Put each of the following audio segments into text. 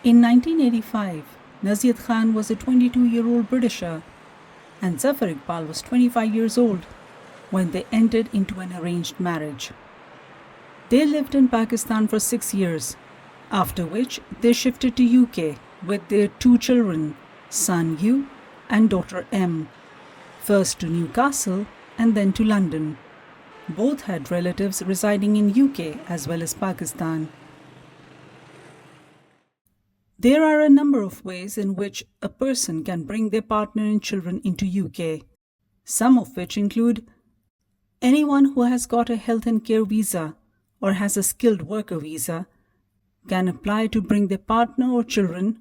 In 1985, Naziat Khan was a 22-year-old Britisher and Zafar Iqbal was 25 years old when they entered into an arranged marriage. They lived in Pakistan for 6 years, after which they shifted to UK with their 2 children, son U and daughter M, first to Newcastle and then to London. Both had relatives residing in UK as well as Pakistan. There are a number of ways in which a person can bring their partner and children into UK, some of which include anyone who has got a health and care visa or has a skilled worker visa can apply to bring their partner or children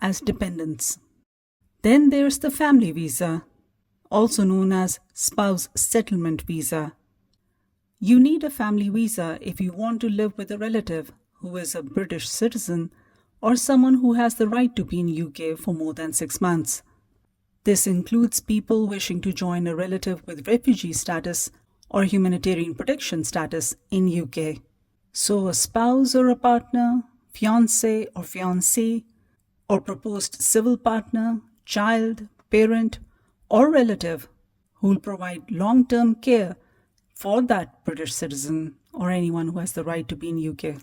as dependents. Then there's the family visa, also known as spouse settlement visa. You need a family visa if you want to live with a relative who is a British citizen or someone who has the right to be in UK for more than 6 months. This includes people wishing to join a relative with refugee status or humanitarian protection status in UK. So a spouse or a partner, fiancé or fiancée, or proposed civil partner, child, parent, or relative who will provide long-term care for that British citizen or anyone who has the right to be in UK.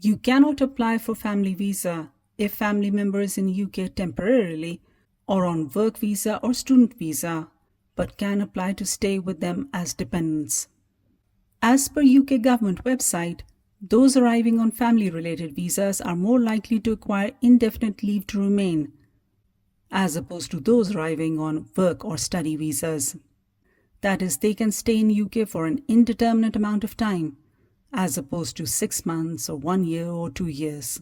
You cannot apply for family visa if family member is in UK temporarily or on work visa or student visa, but can apply to stay with them as dependents. As per UK government website, those arriving on family-related visas are more likely to acquire indefinite leave to remain, as opposed to those arriving on work or study visas. That is, they can stay in UK for an indeterminate amount of time, as opposed to 6 months or 1 year or 2 years.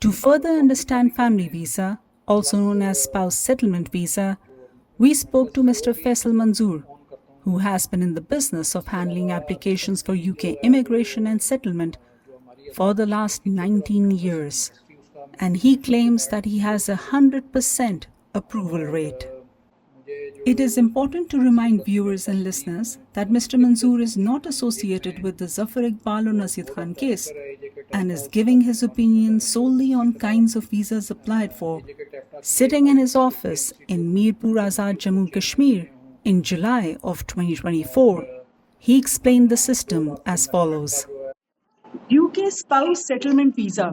To further understand family visa, also known as spouse settlement visa, we spoke to Mr. Faisal Manzoor, who has been in the business of handling applications for UK immigration and settlement for the last 19 years. And he claims that he has a 100% approval rate. It is important to remind viewers and listeners that Mr. Manzoor is not associated with the Zafar Iqbal or Naziat Khan case and is giving his opinion solely on kinds of visas applied for. Sitting in his office in Mirpur Azad, Jammu Kashmir in July of 2024, he explained the system as follows. UK spouse settlement visa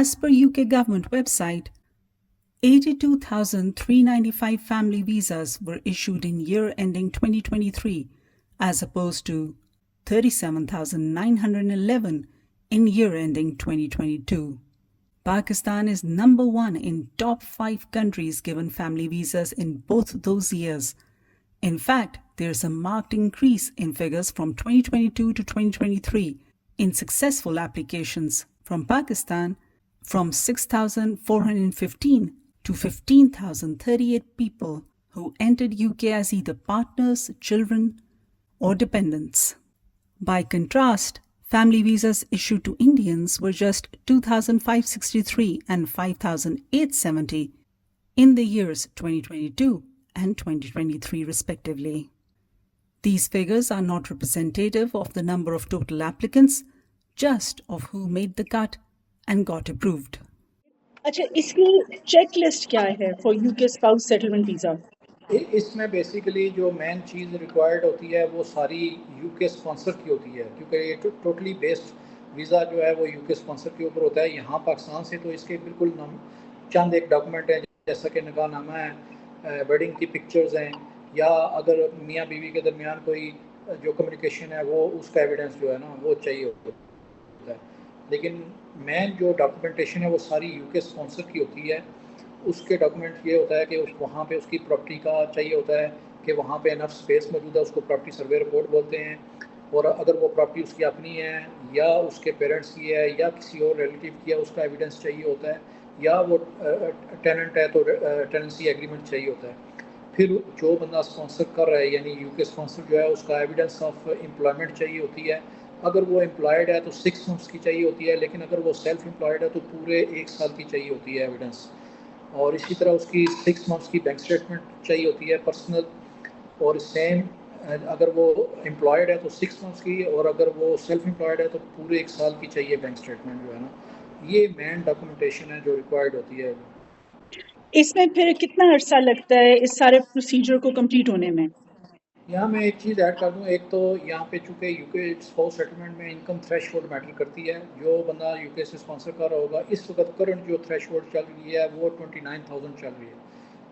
As per UK government website, 82,395 family visas were issued in year ending 2023 as opposed to 37,911 in year ending 2022. Pakistan is number 1 in top 5 countries given family visas in both those years. In fact, there's a marked increase in figures from 2022 to 2023 in successful applications from Pakistan from 6,415 to 15,038 people who entered UK as either partners, children, or dependents. By contrast, family visas issued to Indians were just 2,563 and 5,870 in the years 2022 and 2023 respectively. These figures are not representative of the number of total applicants, just of who made the cut and got approved. اچھا اس کی check list کیا ہے for you کے spouse settlement visa? اس میں basically جو مین چیز required ہوتی ہے وہ ساری یو کے اسپانسر کی ہوتی ہے، کیونکہ یہ ٹوٹلی بیسڈ ویزا جو ہے وہ یو کے اسپانسر کے اوپر ہوتا ہے. یہاں پاکستان سے تو اس کے بالکل چند ایک ڈاکومنٹ ہیں، جیسا کہ نکاح نامہ ہے، ویڈنگ کی پکچرز ہیں، یا اگر میاں بیوی کے درمیان کوئی جو کمیونیکیشن ہے وہ اس کا ایویڈنس جو ہے نا وہ چاہیے ہوتا ہے. لیکن مین جو ڈاکومنٹیشن ہے وہ ساری یو کے اسپانسر کی ہوتی ہے. اس کے ڈاکومنٹ یہ ہوتا ہے کہ وہاں پہ اس کی پراپرٹی کا چاہیے ہوتا ہے کہ وہاں پہ انف اسپیس موجود ہے، اس کو پراپرٹی سروے رپورٹ بولتے ہیں. اور اگر وہ پراپرٹی اس کی اپنی ہے یا اس کے پیرنٹس کی ہے یا کسی اور ریلیٹیو کی ہے، اس کا ایویڈنس چاہیے ہوتا ہے. یا وہ ٹیننٹ ہے تو ٹیننسی ایگریمنٹ چاہیے ہوتا ہے. پھر جو بندہ اسپانسر کر رہا ہے یعنی یو کے اسپانسر جو ہے اس کا ایویڈنس آف امپلائمنٹ چاہیے ہوتی ہے. اگر وہ امپلائڈ ہے تو 6 months کی چاہیے ہوتی ہے، لیکن اگر وہ سیلف امپلائڈ ہے تو پورے 1 سال کی چاہیے ہوتی ہے ایویڈنس. اور اسی طرح اس کی 6 months کی بینک اسٹیٹمنٹ چاہیے ہوتی ہے پرسنل. اور سیم اگر وہ امپلائڈ ہے تو 6 months کی، اور اگر وہ سیلف امپلائڈ ہے تو پورے 1 سال کی چاہیے بینک اسٹیٹمنٹ جو ہے نا. یہ مین ڈاکومنٹیشن ہے جو ریکوائرڈ ہوتی ہے. اس میں پھر کتنا عرصہ لگتا ہے اس سارے پروسیجر کو کمپلیٹ ہونے میں؟ یہاں میں ایک چیز ایڈ کر دوں. ایک تو یہاں پہ چونکہ یو کے اسپاؤس سیٹلمنٹ میں انکم تھریش ہولڈ میٹر کرتی ہے. جو بندہ یو کے سے اسپانسر کر رہا ہوگا، اس وقت کرنٹ جو تھریش ہولڈ چل رہی ہے وہ 29,000 چل رہی ہے.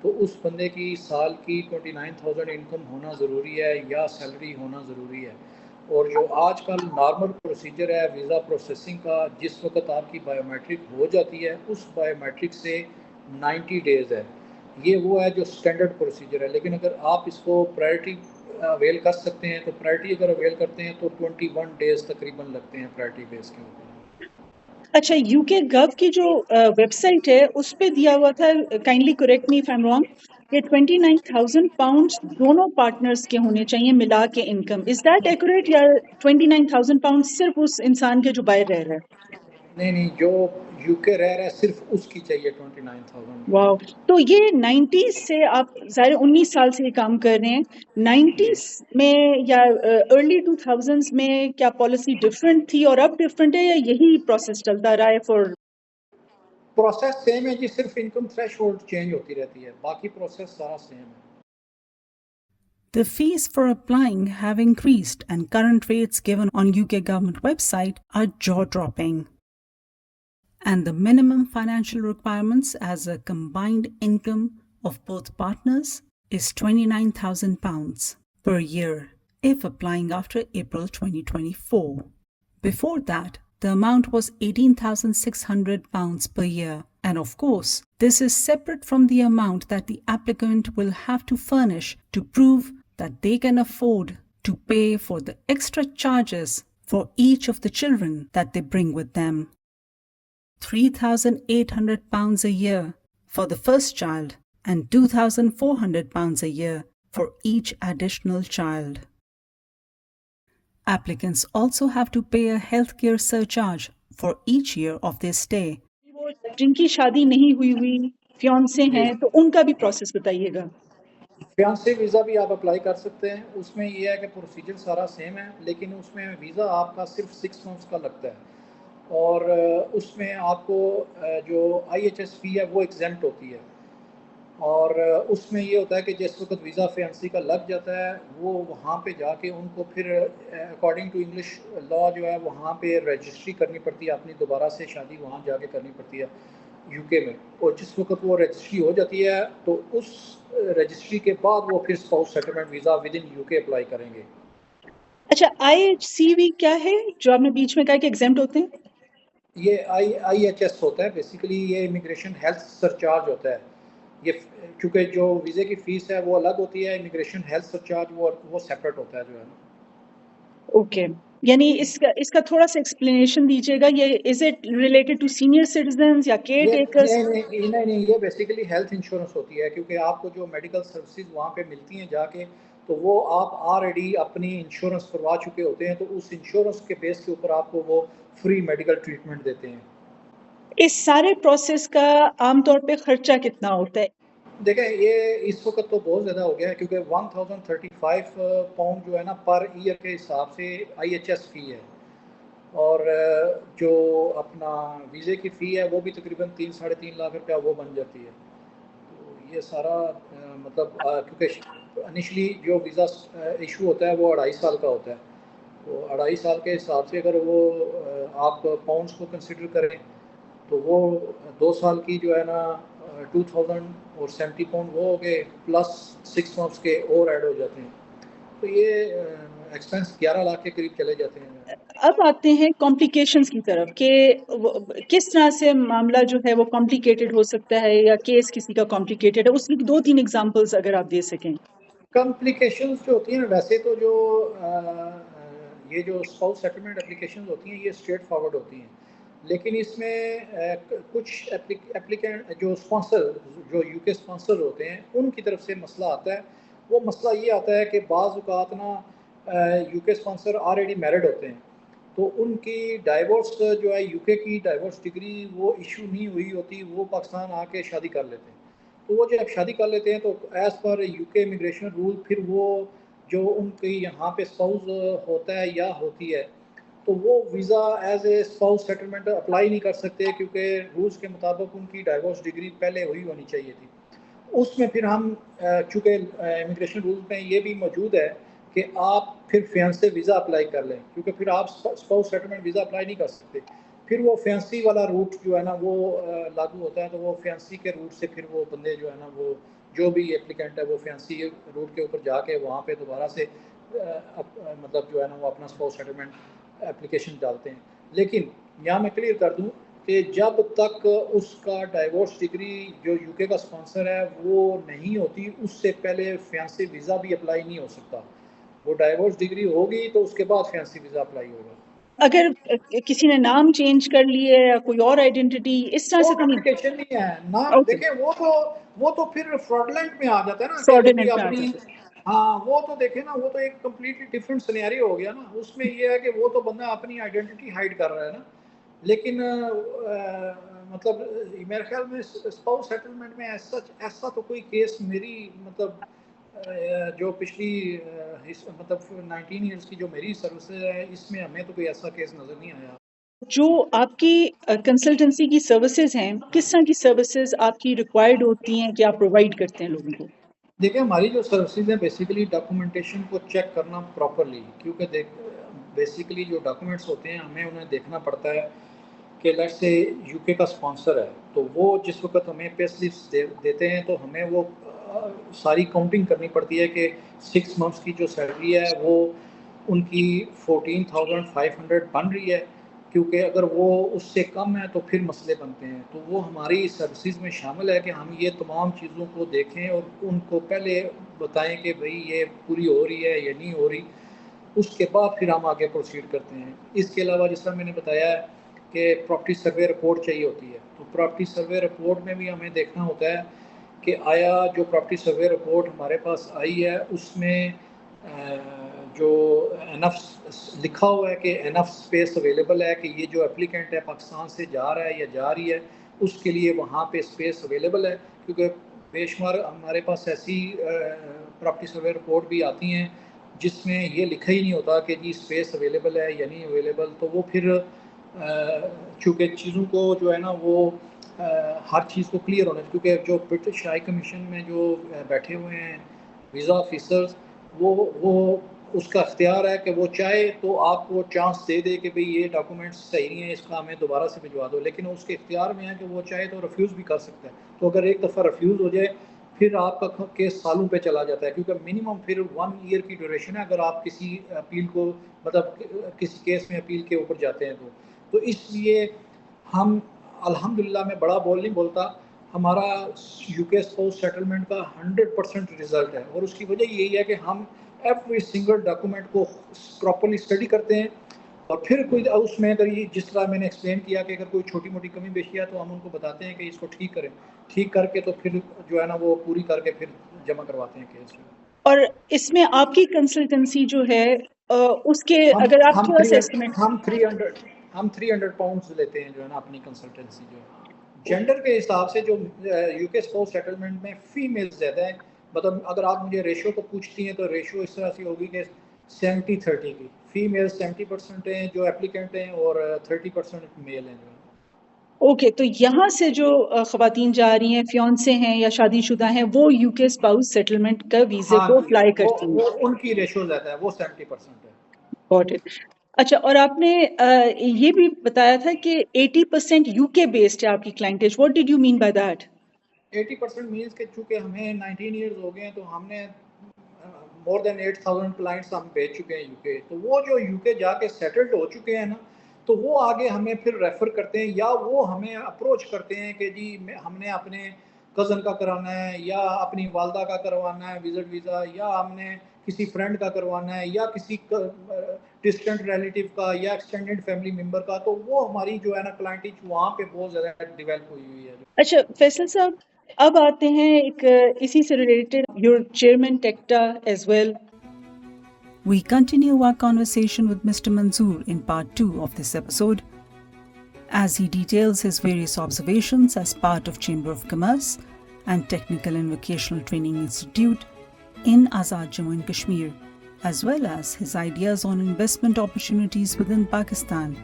تو اس بندے کی سال کی 29,000 انکم ہونا ضروری ہے یا سیلری ہونا ضروری ہے. اور جو آج کل نارمل پروسیجر ہے ویزا پروسیسنگ کا، جس وقت آپ کی بایو میٹرک ہو جاتی ہے اس بایو میٹرک سے 90 days ہے. یہ وہ ہے جو اسٹینڈرڈ پروسیجر ہے. لیکن اگر آپ اس کو پرائرٹی اویل کر سکتے ہیں تو پرائرٹی اگر اویل کرتے ہیں تو 21 days تقریباً لگتے ہیں پرائرٹی بیس کے اوپر. اچھا یو کے گو کی جو ویب سائٹ ہے اس پہ دیا ہوا تھا، kindly correct me if I am wrong, کہ 29,000 پاؤنڈ دونوں پارٹنرز کے ہونے چاہیے ملا کے انکم. از دیٹ ایکوریٹ یا 29,000 پاؤنڈ صرف اس انسان کے جو باہر رہ رہا ہے؟ نہیں، جو یو کے رہ رہا ہے صرف اس کی چاہیے 29,000 جو ہے. واو. تو یہ 90s سے آپ ظاہر 19 سال سے یہ کام کر رہے ہیں، جی 90s میں یا ارلی 2000s میں کیا پالیسی ڈفرینٹ تھی اور اب ڈفرینٹ ہے، یا یہی پروسیس چلتا رہا ہے فور؟ پروسیس سیم ہے جی، صرف انکم تھریش ہولڈ چینج ہوتی رہتی ہے، باقی پروسیس سارا سیم ہے. The fees for applying have increased and current rates given on UK government website are jaw-dropping. And the minimum financial requirements as a combined income of both partners is £29,000 per year if applying after April 2024. Before that, the amount was £18,600 per year. And of course, this is separate from the amount that the applicant will have to furnish to prove that they can afford to pay for the extra charges for each of the children that they bring with them. £3,800 a year for the first child and £2,400 a year for each additional child. Applicants also have to pay a healthcare surcharge for each year of their stay. وہ جن کی شادی نہیں ہوئی فیونسے جی، ہیں تو ان کا بھی پروسیس بتائیے گا. فیانسی ویزا بھی آپ اپلائی کر سکتے ہیں. اس میں یہ ہے کہ پروسیجر سارا سیم ہے، لیکن اس میں ویزا آپ کا صرف 6 months کا لگتا ہے. اور اس میں آپ کو جو IHS فی ہے وہ ایگزمپٹ ہوتی ہے. اور اس میں یہ ہوتا ہے کہ جس وقت ویزا فیانسی کا لگ جاتا ہے وہ وہاں پہ جا کے ان کو پھر اکارڈنگ ٹو انگلش لا جو ہے وہاں پہ رجسٹری کرنی پڑتی ہے، اپنی دوبارہ سے شادی وہاں جا کے کرنی پڑتی ہے یو کے میں. اور جس وقت وہ رجسٹری ہو جاتی ہے تو اس رجسٹری کے بعد وہ پھر spouse settlement visa with in you کے اپلائی کریں گے. اچھا IHCV کیا ہے جو آپ نے بیچ میں کہا کہ ایگزمپٹ ہوتے ہیں؟ یہ IHS ہوتا ہے بیسیکلی، یہ امیگریشن ہیلتھ سرچارج ہوتا ہے. یہ چونکہ جو ویزے کی فیس ہے وہ الگ ہوتی ہے، امیگریشن ہیلتھ سرچارج وہ سیپریٹ ہوتا ہے جو ہے نا. اوکے، یعنی اس کا تھوڑا سا ایکسپلینیشن دیجیے گا. یہ is it related to senior citizens یا کیئر یہ ٹیکرز؟ نہیں، یہ بیسیکلی ہیلتھ انشورنس ہوتی ہے، کیونکہ آپ کو جو میڈیکل سروسز وہاں پہ ملتی ہیں جا کے تو وہ آپ آلریڈی اپنی انشورنس کروا چکے ہوتے ہیں، تو اس انشورنس کے بیس کے اوپر آپ کو وہ فری میڈیکل ٹریٹمنٹ دیتے ہیں. اس سارے پروسیس کا عام طور پہ خرچہ کتنا ہوتا ہے؟ دیکھیں یہ اس وقت تو بہت زیادہ ہو گیا ہے، کیونکہ 1035 پاؤنڈ جو ہے نا پر ایئر کے حساب سے IHS فی ہے. اور جو اپنا ویزے کی فی ہے وہ بھی تقریباً 3-3.5 لاکھ روپیہ وہ بن جاتی ہے. تو یہ سارا مطلب کیونکہ انیشلی جو ویزا ایشو ہوتا ہے وہ 2.5 سال کا ہوتا ہے. تو 2.5 سال کے حساب سے اگر وہ آپ پاؤنڈس کو کنسیڈر کریں تو وہ 2 سال کی جو ہے نا 2070 پاؤنڈ وہ ہو گئے پلس 6 منتھس کے اور ایڈ ہو جاتے ہیں. تو یہ ایکسپینس 11 لاکھ کے قریب چلے جاتے ہیں. اب آتے ہیں کمپلیکیشنز کی طرف کہ کس طرح سے معاملہ جو ہے وہ کمپلیکیٹڈ ہو سکتا ہے یا کیس کسی کا کمپلیکیٹڈ ہے، اس کی 2-3 ایگزامپلز اگر آپ دے سکیں. کمپلیکیشنز جو ہوتی ہیں ویسے تو جو یہ جو اسپاؤس سیٹلمنٹ اپلیکیشنز ہوتی ہیں یہ اسٹریٹ فارورڈ ہوتی ہیں، لیکن اس میں کچھ اپلیکینٹ جو اسپانسر جو یو کے اسپانسر ہوتے ہیں ان کی طرف سے مسئلہ آتا ہے. وہ مسئلہ یہ آتا ہے کہ بعض اوقات نا یو کے اسپانسر آلریڈی میرڈ ہوتے ہیں تو ان کی ڈائیورس جو ہے یو کے کی ڈائیورس ڈگری وہ ایشو نہیں ہوئی ہوتی، وہ پاکستان آ کے شادی کر لیتے ہیں. تو وہ جب شادی کر لیتے ہیں تو ایز پر یو کے امیگریشن رول پھر وہ جو ان کی یہاں پہ اسپاؤس ہوتا ہے یا ہوتی ہے تو وہ visa as a spouse settlement apply نہیں کر سکتے کیونکہ رولز کے مطابق ان کی ڈائیورس ڈگری پہلے ہوئی ہونی چاہیے تھی. اس میں پھر ہم چونکہ امیگریشن رولز میں یہ بھی موجود ہے کہ آپ پھر فیانسی ویزا اپلائی کر لیں کیونکہ پھر آپ اسپاؤس سیٹلمنٹ ویزا اپلائی نہیں کر سکتے. پھر وہ فیانسی والا روٹ جو ہے نا وہ لاگو ہوتا ہے. تو وہ فیانسی کے روٹ سے پھر وہ بندے جو ہے نا وہ جو بھی اپلیکینٹ ہے وہ فیانسی روٹ کے اوپر جا کے وہاں پہ دوبارہ سے مطلب جو ہے نا وہ اپنا اسپاؤس سیٹلمنٹ اپلیکیشن ڈالتے ہیں. لیکن یہاں میں کلیئر کر دوں کہ جب تک اس کا ڈائیورس ڈگری جو یو کے کا اسپانسر ہے وہ نہیں ہوتی اس سے پہلے فیانسی ویزا بھی اپلائی نہیں ہو سکتا. وہ ڈائیورس ڈگری ہوگی تو اس کے بعد فیانسی ویزا اپلائی ہوگا. اگر کسی نے نام چینج کر لیے یا کوئی اور آئیڈینٹی اس طرح وہ سے تو نہیں؟ کمپلیکیشن نہیں ہے نا. اوکے، دیکھیں وہ تو پھر فراڈلنٹ میں آ جاتا ہے نا کہ فراڈنٹ بھی میں آ اپنی جاتا ہے. ہاں وہ تو دیکھیں نا وہ تو ایک کمپلیٹلی ڈفرینٹ سینیریو ہو گیا نا. اس میں یہ ہے کہ وہ تو بندہ اپنی آئیڈینٹی ہائڈ کر رہا ہے نا. لیکن مطلب میرے خیال میں اسپاؤس سیٹلمنٹ میں ایسا تو کوئی کیس میری مطلب جو پچھلی مطلب 19 ایئرس کی جو میری سروسز ہے اس میں ہمیں تو کوئی ایسا کیس نظر نہیں آیا. جو آپ کی کنسلٹنسی کی سروسز ہیں، کس طرح کی سروسز آپ کی ریکوائرڈ ہوتی ہیں کہ آپ پرووائڈ کرتے ہیں لوگوں کو؟ دیکھیں ہماری جو سروسز ہیں بیسیکلی ڈاکومنٹیشن کو چیک کرنا پراپرلی کیونکہ بیسیکلی جو ڈاکومنٹس ہوتے ہیں ہمیں انہیں دیکھنا پڑتا ہے کہ لیٹ سے یو کے کا اسپانسر ہے تو وہ جس وقت ہمیں پے سلپس دیتے ہیں تو ہمیں وہ ساری کاؤنٹنگ کرنی پڑتی ہے کہ 6 منتھس کی جو سیلری ہے وہ ان کی 14,500 بن رہی ہے کیونکہ اگر وہ اس سے کم ہے تو پھر مسئلے بنتے ہیں. تو وہ ہماری سروسز میں شامل ہے کہ ہم یہ تمام چیزوں کو دیکھیں اور ان کو پہلے بتائیں کہ بھئی یہ پوری ہو رہی ہے یا نہیں ہو رہی. اس کے بعد پھر ہم آگے پروسیڈ کرتے ہیں. اس کے علاوہ جس طرح میں نے بتایا ہے کہ پراپرٹی سروے رپورٹ چاہیے ہوتی ہے تو پراپرٹی سروے رپورٹ میں بھی ہمیں دیکھنا ہوتا ہے کہ آیا جو پراپرٹی سروے رپورٹ ہمارے پاس آئی ہے اس میں جو انف لکھا ہوا ہے کہ انف اسپیس اویلیبل ہے کہ یہ جو اپلیکینٹ ہے پاکستان سے جا رہا ہے یا جا رہی ہے اس کے لیے وہاں پہ اسپیس اویلیبل ہے. کیونکہ بے شمار ہمارے پاس ایسی پراپرٹی سروے رپورٹ بھی آتی ہیں جس میں یہ لکھا ہی نہیں ہوتا کہ جی اسپیس اویلیبل ہے یا نہیں اویلیبل. تو وہ پھر چونکہ چیزوں کو جو ہے نا وہ ہر چیز کو کلیئر ہونا کیونکہ جو برٹش ہائی کمیشن میں جو بیٹھے ہوئے ہیں ویزا آفیسرز وہ اس کا اختیار ہے کہ وہ چاہے تو آپ کو چانس دے دے کہ بھئی یہ ڈاکومنٹس صحیح نہیں ہیں اس کا ہمیں دوبارہ سے بھجوا دو. لیکن اس کے اختیار میں ہے کہ وہ چاہے تو ریفیوز بھی کر سکتا ہے. تو اگر ایک دفعہ ریفیوز ہو جائے پھر آپ کا کیس سالوں پہ چلا جاتا ہے کیونکہ منیمم پھر 1 ایئر کی ڈیوریشن ہے اگر آپ کسی اپیل کو مطلب کسی کیس میں اپیل کے اوپر جاتے ہیں تو اس لیے ہم الحمدللہ میں بڑا بول نہیں بولتا ہمارا یو کے اسپاؤس سیٹلمنٹ کا 100% رزلٹ ہے. اور اس کی وجہ یہی ہے کہ ہم ایوری سنگل ڈاکومنٹ کو پراپرلی اسٹڈی کرتے ہیں اور پھر کوئی اس میں اگر یہ جس طرح میں نے ایکسپلین کیا کہ اگر کوئی چھوٹی موٹی کمی بیشی ہے تو ہم ان کو بتاتے ہیں کہ اس کو ٹھیک کریں. ٹھیک کر کے تو پھر جو ہے نا وہ پوری کر کے پھر جمع کرواتے ہیں کیس. اور اس میں آپ کی کنسلٹنسی جو ہے اس کے اگر آپ تھوڑا سا ایسٹیمیٹ. ہم 300 پاؤنڈز لیتے ہیں جو ہے نا اپنی کنسلٹنسی جو ہے. جینڈر کے حساب سے جو یو کے اسپاؤس سیٹلمنٹ میں فیمیل زیادہ ہیں. مطلب اگر آپ مجھے ریشو کو پوچھتی ہیں تو ریشو اس طرح سے ہوگی کہ 70-30 کی. فیمیل 70% ہیں جو اپلیکنٹ ہیں اور 30% میل ہیں. اوکے، تو یہاں سے جو خواتین جا رہی ہیں، فیونسے ہیں یا شادی شدہ ہیں، وہ یو کے اسپاؤس سیٹلمنٹ کا ویزے ہاں کو جی، اپلائی کرتی ہیں. وہ ان کی ریشو زیادہ ہے، وہ 70% ہے. Got it. اچھا، اور آپ نے یہ بھی بتایا تھا کہ 80% یو کے بیسڈ ہے آپ کی clientage. What did you mean by that? 80% means کہ چونکہ ہمیں 19 ایئرز ہو گئے ہیں تو ہم نے مور دین 8000 کلائنٹس ہم بھیج چکے ہیں یو کے. تو وہ جو یو کے جا کے سیٹلڈ ہو چکے ہیں نا، تو وہ آگے ہمیں پھر ریفر کرتے ہیں یا وہ ہمیں اپروچ کرتے ہیں کہ جی ہم نے اپنے کزن کا کرانا ہے یا اپنی والدہ کا کروانا ہے وزٹ ویزا، یا ہم نے کسی فرینڈ کا کروانا ہے یا کسی ڈسٹنٹ ریلیٹیو کا یا ایکسٹینڈیڈ فیملی ممبر کا. تو وہ ہماری جو ہے نا کلائنٹیج وہاں پہ بہت زیادہ ڈیولپ ہوئی ہے. اچھا فیصل صاحب، اب آتے ہیں ایک اسی سے ریلیٹڈ، یور چیئرمین ٹیکٹا as well. We continue our conversation with Mr. Manzoor in part 2 of this episode, as he details his various observations as part of Chamber of Commerce and Technical and Vocational Training Institute in Azad Jammu and Kashmir, as well as his ideas on investment opportunities within Pakistan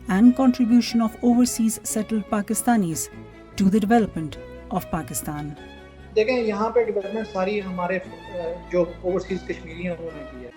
and contribution of overseas settled Pakistanis to the development of Pakistan. دیکھیں یہاں پہ development ساری ہمارے جو overseas Kashmiri ہیں انہوں نے کی ہے.